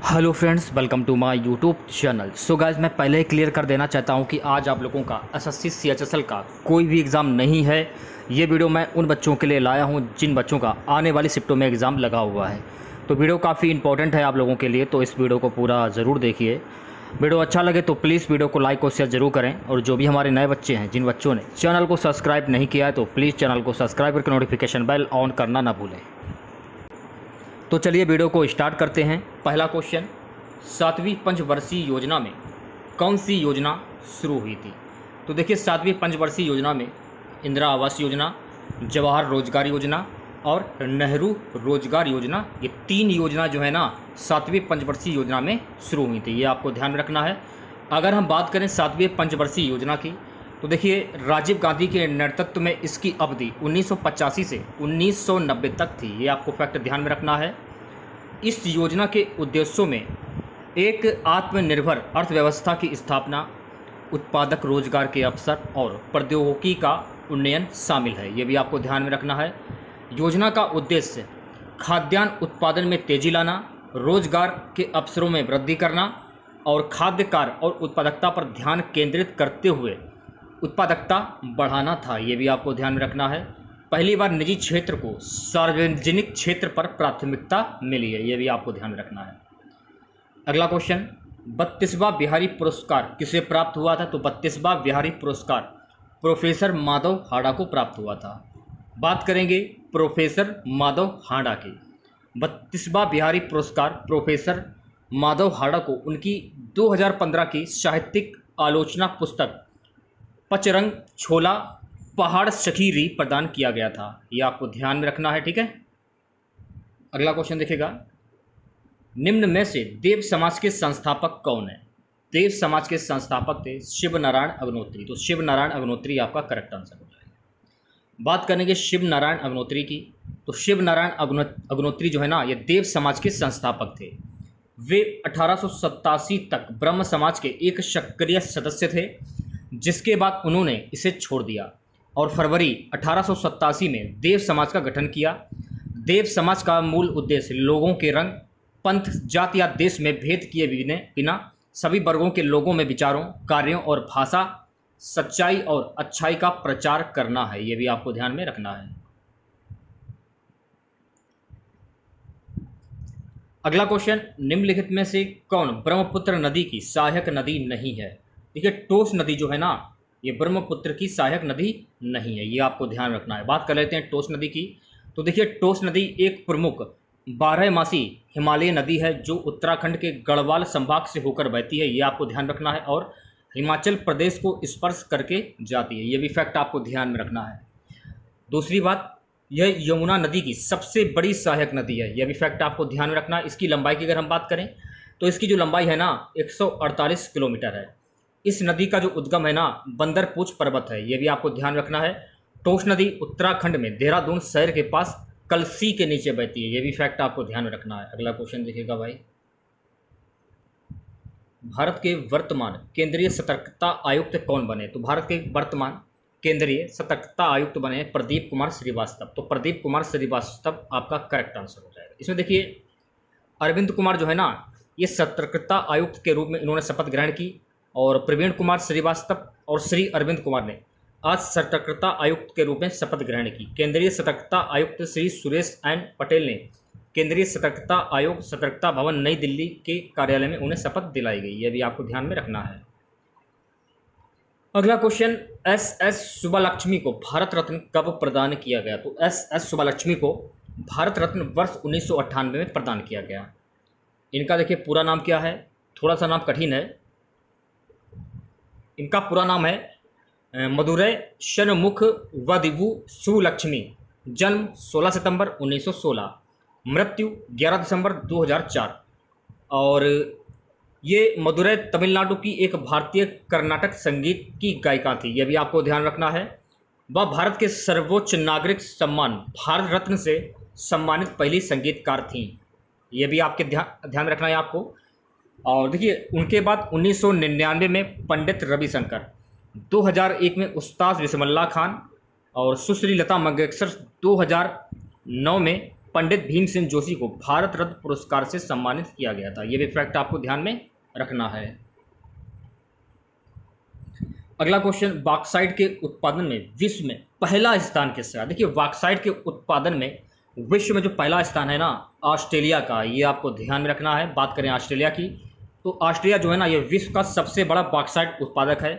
Hello friends, welcome to my YouTube channel. So guys, मैं पहले ही clear कर देना चाहता हूं कि आज आप लोगों का एसएससी सीएचएसएल का कोई भी एग्ज़ाम नहीं है। ये वीडियो मैं उन बच्चों के लिए लाया हूं जिन बच्चों का आने वाली शिफ्टों में एग्ज़ाम लगा हुआ है। तो वीडियो काफ़ी इंपॉर्टेंट है आप लोगों के लिए, तो इस वीडियो को पूरा ज़रूर देखिए। वीडियो अच्छा लगे तो प्लीज़ वीडियो को लाइक और शेयर ज़रूर करें। और जो भी हमारे नए बच्चे हैं, जिन बच्चों ने चैनल को सब्सक्राइब नहीं किया है, तो प्लीज़ चैनल को सब्सक्राइब करके नोटिफिकेशन बेल ऑन करना ना भूलें। तो चलिए वीडियो को स्टार्ट करते हैं। पहला क्वेश्चन, 7वीं पंचवर्षीय योजना में कौन सी योजना शुरू हुई थी? तो देखिए, 7वीं पंचवर्षीय योजना में इंदिरा आवास योजना, जवाहर रोजगार योजना और नेहरू रोजगार योजना, ये 3 योजना जो है ना 7वीं पंचवर्षीय योजना में शुरू हुई थी। ये आपको ध्यान में रखना है। अगर हम बात करें 7वीं पंचवर्षीय योजना की, तो देखिए राजीव गांधी के नेतृत्व में इसकी अवधि 1985 से 1990 तक थी। ये आपको फैक्ट ध्यान में रखना है। इस योजना के उद्देश्यों में एक आत्मनिर्भर अर्थव्यवस्था की स्थापना, उत्पादक रोजगार के अवसर और प्रौद्योगिकी का उन्नयन शामिल है। ये भी आपको ध्यान में रखना है। योजना का उद्देश्य खाद्यान्न उत्पादन में तेजी लाना, रोजगार के अवसरों में वृद्धि करना और खाद्य कार्य और उत्पादकता पर ध्यान केंद्रित करते हुए उत्पादकता बढ़ाना था। ये भी आपको ध्यान में रखना है। पहली बार निजी क्षेत्र को सार्वजनिक क्षेत्र पर प्राथमिकता मिली है। ये भी आपको ध्यान में रखना है। अगला क्वेश्चन, 32वां बिहारी पुरस्कार किसे प्राप्त हुआ था? तो 32वां बिहारी पुरस्कार प्रोफेसर माधव हाड़ा को प्राप्त हुआ था। बात करेंगे प्रोफेसर माधव हाड़ा की। 32वां बिहारी पुरस्कार प्रोफेसर माधव हाड़ा को उनकी 2015 की साहित्यिक आलोचना पुस्तक पचरंग छोला पहाड़ शकीरी प्रदान किया गया था। ये आपको ध्यान में रखना है, ठीक है। अगला क्वेश्चन देखिएगा, निम्न में से देव समाज के संस्थापक कौन है? देव समाज के संस्थापक थे शिव नारायण अग्नोत्री। तो शिव नारायण अग्नोत्री आपका करेक्ट आंसर हो जाएगा। बात करेंगे शिव नारायण अग्नोत्री की, तो शिव नारायण अग्नोत्री जो है ना, ये देव समाज के संस्थापक थे। वे 1887 तक ब्रह्म समाज के एक सक्रिय सदस्य थे, जिसके बाद उन्होंने इसे छोड़ दिया और फरवरी 1887 में देव समाज का गठन किया। देव समाज का मूल उद्देश्य लोगों के रंग, पंथ, जाति या देश में भेद किए बिना सभी वर्गों के लोगों में विचारों, कार्यों और भाषा, सच्चाई और अच्छाई का प्रचार करना है। ये भी आपको ध्यान में रखना है। अगला क्वेश्चन, निम्नलिखित में से कौन ब्रह्मपुत्र नदी की सहायक नदी नहीं है? देखिए, टोस नदी जो है ना, ये ब्रह्मपुत्र की सहायक नदी नहीं है। ये आपको ध्यान रखना है। बात कर लेते हैं टोस नदी की। तो देखिए, टोस नदी एक प्रमुख 12मासी हिमालय नदी है जो उत्तराखंड के गढ़वाल संभाग से होकर बहती है। ये आपको ध्यान रखना है और हिमाचल प्रदेश को स्पर्श करके जाती है। ये भी फैक्ट आपको ध्यान में रखना है। दूसरी बात, यह यमुना नदी की सबसे बड़ी सहायक नदी है। यह भी फैक्ट आपको ध्यान में रखना है। इसकी लंबाई की अगर हम बात करें तो इसकी जो लंबाई है ना 148 किलोमीटर है। इस नदी का जो उद्गम है ना बंदरपूछ पर्वत है। यह भी आपको ध्यान रखना है। टोस नदी उत्तराखंड में देहरादून शहर के पास कलसी के नीचे बहती है। यह भी फैक्ट आपको ध्यान में रखना है। अगला क्वेश्चन देखिएगा भाई, भारत के वर्तमान केंद्रीय सतर्कता आयुक्त कौन बने? तो भारत के वर्तमान केंद्रीय सतर्कता आयुक्त बने प्रदीप कुमार श्रीवास्तव। तो प्रदीप कुमार श्रीवास्तव आपका करेक्ट आंसर हो जाएगा। इसमें देखिए, अरविंद कुमार जो है ना, ये सतर्कता आयुक्त के रूप में इन्होंने शपथ ग्रहण की और प्रवीण कुमार श्रीवास्तव और श्री अरविंद कुमार ने आज सतर्कता आयुक्त के रूप में शपथ ग्रहण की। केंद्रीय सतर्कता आयुक्त श्री सुरेश एन पटेल ने केंद्रीय सतर्कता आयोग सतर्कता भवन नई दिल्ली के कार्यालय में उन्हें शपथ दिलाई गई। यह भी आपको ध्यान में रखना है। अगला क्वेश्चन, एस सुब्बालक्ष्मी को भारत रत्न कब प्रदान किया गया? तो एस सुब्बालक्ष्मी को भारत रत्न वर्ष 1998 में प्रदान किया गया। इनका देखिए पूरा नाम क्या है, थोड़ा सा नाम कठिन है। इनका पूरा नाम है मदुरै षणमुख वदिवु सुलक्ष्मी। जन्म 16 सितंबर 1916, मृत्यु 11 दिसंबर 2004। और ये मदुरै तमिलनाडु की एक भारतीय कर्नाटक संगीत की गायिका थी। यह भी आपको ध्यान रखना है। वह भारत के सर्वोच्च नागरिक सम्मान भारत रत्न से सम्मानित पहली संगीतकार थीं। यह भी आपके ध्यान रखना है आपको। और देखिए, उनके बाद 1999 में पंडित रविशंकर, 2001 में उस्ताद बिस्मिल्लाह खान और सुश्री लता मंगेशकर 2009 में पंडित भीमसेन जोशी को भारत रत्न पुरस्कार से सम्मानित किया गया था। ये भी फैक्ट आपको ध्यान में रखना है। अगला क्वेश्चन, बॉक्साइट के उत्पादन में विश्व में पहला स्थान किसका? देखिए बॉक्साइट के उत्पादन में विश्व में जो पहला स्थान है ना, ऑस्ट्रेलिया का, ये आपको ध्यान में रखना है। बात करें ऑस्ट्रेलिया की तो ऑस्ट्रेलिया जो है ना, ये विश्व का सबसे बड़ा बॉक्साइट उत्पादक है।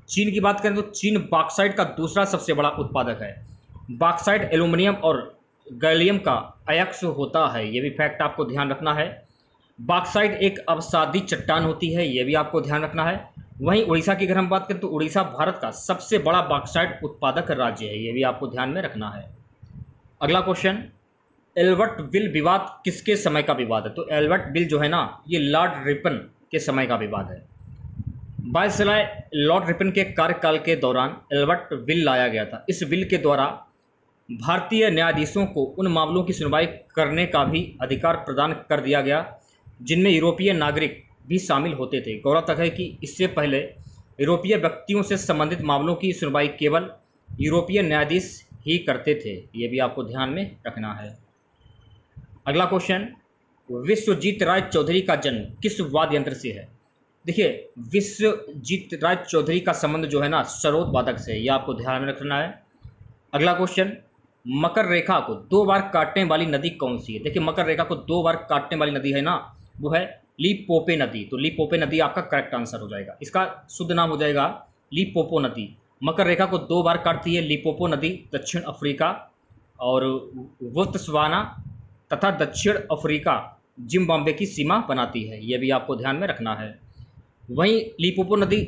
चीन की बात करें तो चीन बॉक्साइट का दूसरा सबसे बड़ा उत्पादक है। बॉक्साइट एल्यूमिनियम और गैलियम का अयस्क होता है, ये भी फैक्ट आपको ध्यान रखना है। बॉक्साइट एक अवसादी चट्टान होती है, ये भी आपको ध्यान रखना है। वहीं उड़ीसा की अगर हम बात करें तो उड़ीसा भारत का सबसे बड़ा बॉक्साइट उत्पादक राज्य है, ये भी आपको ध्यान में रखना है। अगला क्वेश्चन, एल्बर्ट बिल विवाद किसके समय का विवाद है? तो एल्बर्ट बिल जो है ना, ये लॉर्ड रिपन के समय का विवाद है। वायसराय लॉर्ड रिपन के कार्यकाल के दौरान एल्बर्ट बिल लाया गया था। इस बिल के द्वारा भारतीय न्यायाधीशों को उन मामलों की सुनवाई करने का भी अधिकार प्रदान कर दिया गया जिनमें यूरोपीय नागरिक भी शामिल होते थे। गौरतलब है कि इससे पहले यूरोपीय व्यक्तियों से संबंधित मामलों की सुनवाई केवल यूरोपीय न्यायाधीश ही करते थे, ये भी आपको ध्यान में रखना है। अगला क्वेश्चन, विश्वजीत राय चौधरी का जन्म किस वाद्य यंत्र से है? देखिए विश्वजीत राय चौधरी का संबंध जो है ना, सरोद वादक से, यह आपको ध्यान में रखना है। अगला क्वेश्चन, मकर रेखा को 2 बार काटने वाली नदी कौन सी है? देखिए मकर रेखा को 2 बार काटने वाली नदी है ना, वो है लीपोपो नदी। तो लीपोपो नदी आपका करेक्ट आंसर हो जाएगा। इसका शुद्ध नाम हो जाएगा लीपोपो नदी। मकर रेखा को 2 बार काटती है लीपोपो नदी। दक्षिण अफ्रीका और बोत्सवाना तथा दक्षिण अफ्रीका जिम्बाब्वे की सीमा बनाती है, यह भी आपको ध्यान में रखना है। वहीं लीपोपो नदी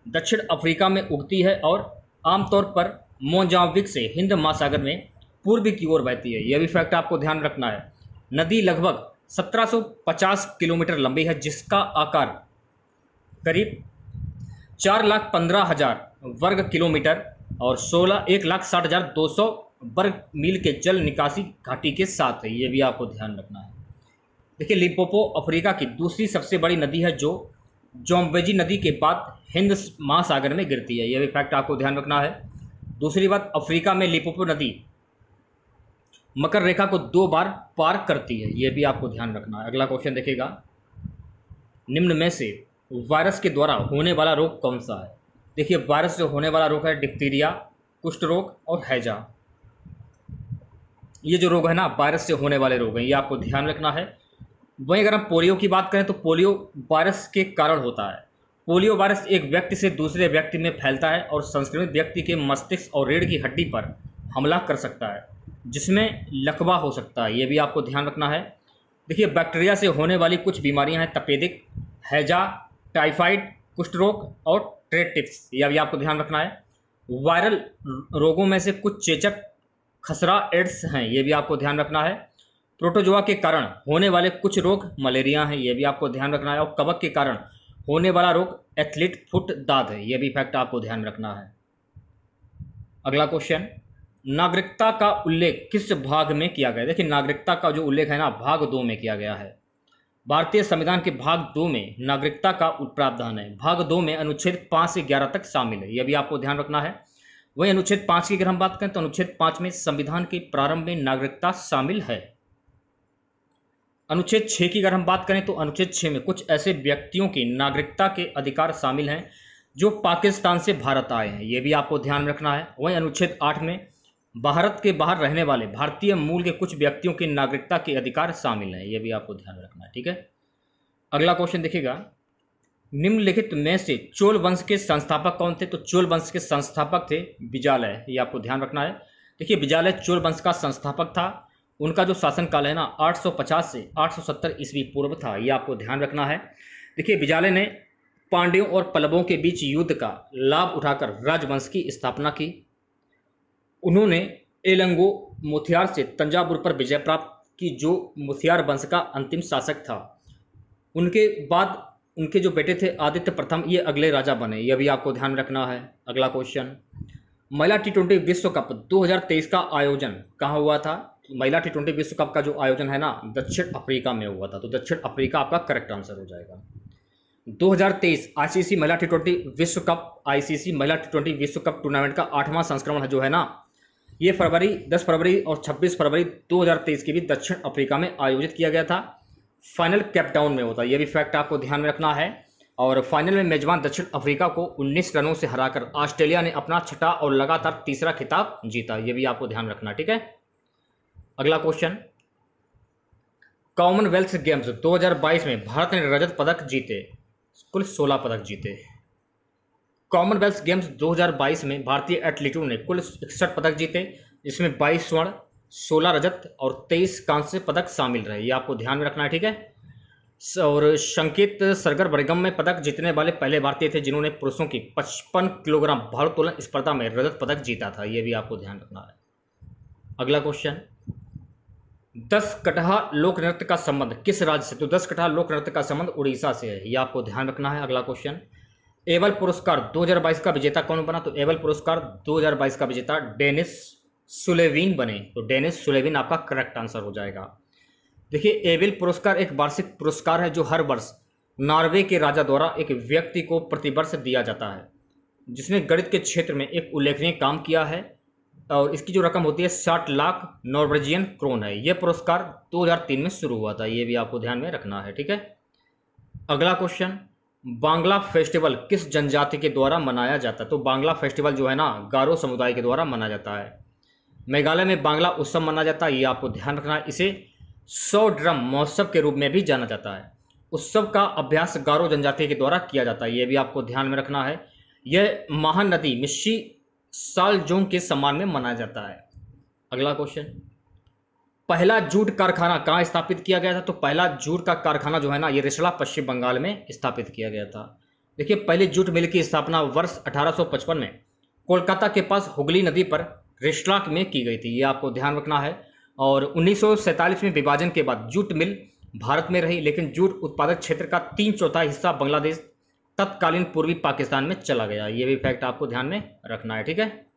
दक्षिण अफ्रीका में उगती है और आमतौर पर मोजाम्बिक से हिंद महासागर में पूर्व की ओर बहती है, यह भी फैक्ट आपको ध्यान रखना है। नदी लगभग 1750 किलोमीटर लंबी है, जिसका आकार करीब 4,15,000 वर्ग किलोमीटर और 1,60,200 वर्ग मील के जल निकासी घाटी के साथ है, ये भी आपको ध्यान रखना है। देखिए लिम्पोपो अफ्रीका की दूसरी सबसे बड़ी नदी है जो जोम्बेजी नदी के बाद हिंद महासागर में गिरती है, यह भी फैक्ट आपको ध्यान रखना है। दूसरी बात, अफ्रीका में लिम्पोपो नदी मकर रेखा को 2 बार पार करती है, यह भी आपको ध्यान रखना है। अगला क्वेश्चन देखिएगा, निम्न में से वायरस के द्वारा होने वाला रोग कौन सा है? देखिए वायरस से होने वाला रोग है डिप्थीरिया, कुष्ठ रोग और हैजा। ये जो रोग है ना, वायरस से होने वाले रोग हैं, ये आपको ध्यान रखना है। वहीं अगर हम पोलियो की बात करें तो पोलियो वायरस के कारण होता है। पोलियो वायरस एक व्यक्ति से दूसरे व्यक्ति में फैलता है और संक्रमित व्यक्ति के मस्तिष्क और रीढ़ की हड्डी पर हमला कर सकता है, जिसमें लकवा हो सकता है, ये भी आपको ध्यान रखना है। देखिए बैक्टीरिया से होने वाली कुछ बीमारियां हैं तपेदिक, हैजा, टाइफाइड, कुष्ठ रोग और ट्रेटिप्स, यह भी आपको ध्यान रखना है। वायरल रोगों में से कुछ चेचक, खसरा, एड्स हैं, ये भी आपको ध्यान रखना है। प्रोटोजोआ के कारण होने वाले कुछ रोग मलेरिया हैं, ये भी आपको ध्यान रखना है। और कवक के कारण होने वाला रोग एथलीट फुट दाद है, ये भी फैक्ट आपको ध्यान रखना है। अगला क्वेश्चन, नागरिकता का उल्लेख किस भाग में किया गया? देखिए नागरिकता का जो उल्लेख है ना, भाग 2 में किया गया है। भारतीय संविधान के भाग 2 में नागरिकता का प्रावधान है। भाग 2 में अनुच्छेद 5 से 11 तक शामिल है, यह भी आपको ध्यान रखना है। वहीं अनुच्छेद 5 की अगर हम बात करें तो अनुच्छेद 5 में संविधान के प्रारंभ में नागरिकता शामिल है। अनुच्छेद 6 की अगर हम बात करें तो अनुच्छेद 6 में कुछ ऐसे व्यक्तियों की नागरिकता के अधिकार शामिल हैं जो पाकिस्तान से भारत आए हैं, ये भी आपको ध्यान रखना है। वहीं अनुच्छेद 8 में भारत के बाहर रहने वाले भारतीय मूल के कुछ व्यक्तियों की नागरिकता के अधिकार शामिल हैं, ये भी आपको ध्यान रखना है। ठीक है, अगला क्वेश्चन देखिएगा, निम्नलिखित में से चोल वंश के संस्थापक कौन थे? तो चोल वंश के संस्थापक थे विजयालय, ये आपको ध्यान रखना है। देखिए विजयालय चोल वंश का संस्थापक था। उनका जो शासनकाल है ना 850 से 870 ईस्वी पूर्व था, ये आपको ध्यान रखना है। देखिए विजयालय ने पांड्यों और पल्लवों के बीच युद्ध का लाभ उठाकर राजवंश की स्थापना की। उन्होंने एलंगो मुथियार से तंजावुर पर विजय प्राप्त की, जो मुथियार वंश का अंतिम शासक था। उनके बाद उनके जो बेटे थे आदित्य प्रथम, ये अगले राजा बने, यह भी आपको ध्यान रखना है। अगला क्वेश्चन, महिला टी20 विश्व कप 2023 का आयोजन कहाँ हुआ था? महिला टी20 विश्व कप का जो आयोजन है ना, दक्षिण अफ्रीका में हुआ था, तो दक्षिण अफ्रीका आपका करेक्ट आंसर हो जाएगा। 2023 आईसीसी महिला टी20 विश्व कप, आईसीसी महिला टी20 विश्व कप टूर्नामेंट का 8वां संस्करण जो है ना, ये 10 फरवरी और 26 फरवरी 2023 के भी दक्षिण अफ्रीका में आयोजित किया गया था। फाइनल केप टाउन में होता है, ये भी फैक्ट आपको ध्यान में रखना है। और फाइनल में मेजबान दक्षिण अफ्रीका को 19 रनों से हराकर ऑस्ट्रेलिया ने अपना छठा और लगातार तीसरा खिताब जीता, ये भी आपको ध्यान रखना, ठीक है। अगला क्वेश्चन, कॉमनवेल्थ गेम्स 2022 में भारत ने रजत पदक जीते, कुल 16 पदक जीते। कॉमनवेल्थ गेम्स 2022 में भारतीय एथलीटों ने कुल 61 पदक जीते, जिसमें 22 स्वर्ण, 16 रजत और 23 कांस्य पदक शामिल रहे, ये आपको ध्यान में रखना है, ठीक है। और संकेत सरगर बर्गम में पदक जीतने वाले पहले भारतीय थे जिन्होंने पुरुषों की 55 किलोग्राम भारोत्तोलन स्पर्धा में रजत पदक जीता था, ये भी आपको ध्यान रखना है। अगला क्वेश्चन, 10 कटहा लोक नृत्य का संबंध किस राज्य से? तो 10 कटहा लोक नृत्य का संबंध उड़ीसा से है, ये आपको ध्यान रखना है। अगला क्वेश्चन, एबल पुरस्कार 2022 का विजेता कौन बना? तो एबल पुरस्कार 2022 का विजेता डेनिस सुलेविन बने, तो डेनिस सुलेविन आपका करेक्ट आंसर हो जाएगा। देखिए, एबल पुरस्कार एक वार्षिक पुरस्कार है जो हर वर्ष नॉर्वे के राजा द्वारा एक व्यक्ति को प्रतिवर्ष दिया जाता है जिसने गणित के क्षेत्र में एक उल्लेखनीय काम किया है, और इसकी जो रकम होती है 60 लाख नॉर्वेजियन क्रोन है। यह पुरस्कार 2003 में शुरू हुआ था, ये भी आपको ध्यान में रखना है, ठीक है। अगला क्वेश्चन, बांग्ला फेस्टिवल किस जनजाति के द्वारा मनाया जाता है? तो बांग्ला फेस्टिवल जो है ना, गारो समुदाय के द्वारा मनाया जाता है। मेघालय में बांग्ला उत्सव मनाया जाता है, ये आपको ध्यान रखना है। इसे 100 ड्रम महोत्सव के रूप में भी जाना जाता है। उत्सव का अभ्यास गारो जनजाति के द्वारा किया जाता है, यह भी आपको ध्यान में रखना है। यह महानदी मिस्सी सालजोंग के सम्मान में मनाया जाता है। अगला क्वेश्चन, पहला जूट कारखाना कहाँ स्थापित किया गया था? तो पहला जूट का कारखाना जो है ना, ये रिसड़ा पश्चिम बंगाल में स्थापित किया गया था। देखिए, पहले जूट मिल की स्थापना वर्ष 1855 में कोलकाता के पास हुगली नदी पर रिसड़ा में की गई थी, ये आपको ध्यान रखना है। और 1947 में विभाजन के बाद जूट मिल भारत में रही, लेकिन जूट उत्पादक क्षेत्र का 3/4 हिस्सा बांग्लादेश तत्कालीन पूर्वी पाकिस्तान में चला गया, ये भी फैक्ट आपको ध्यान में रखना है, ठीक है।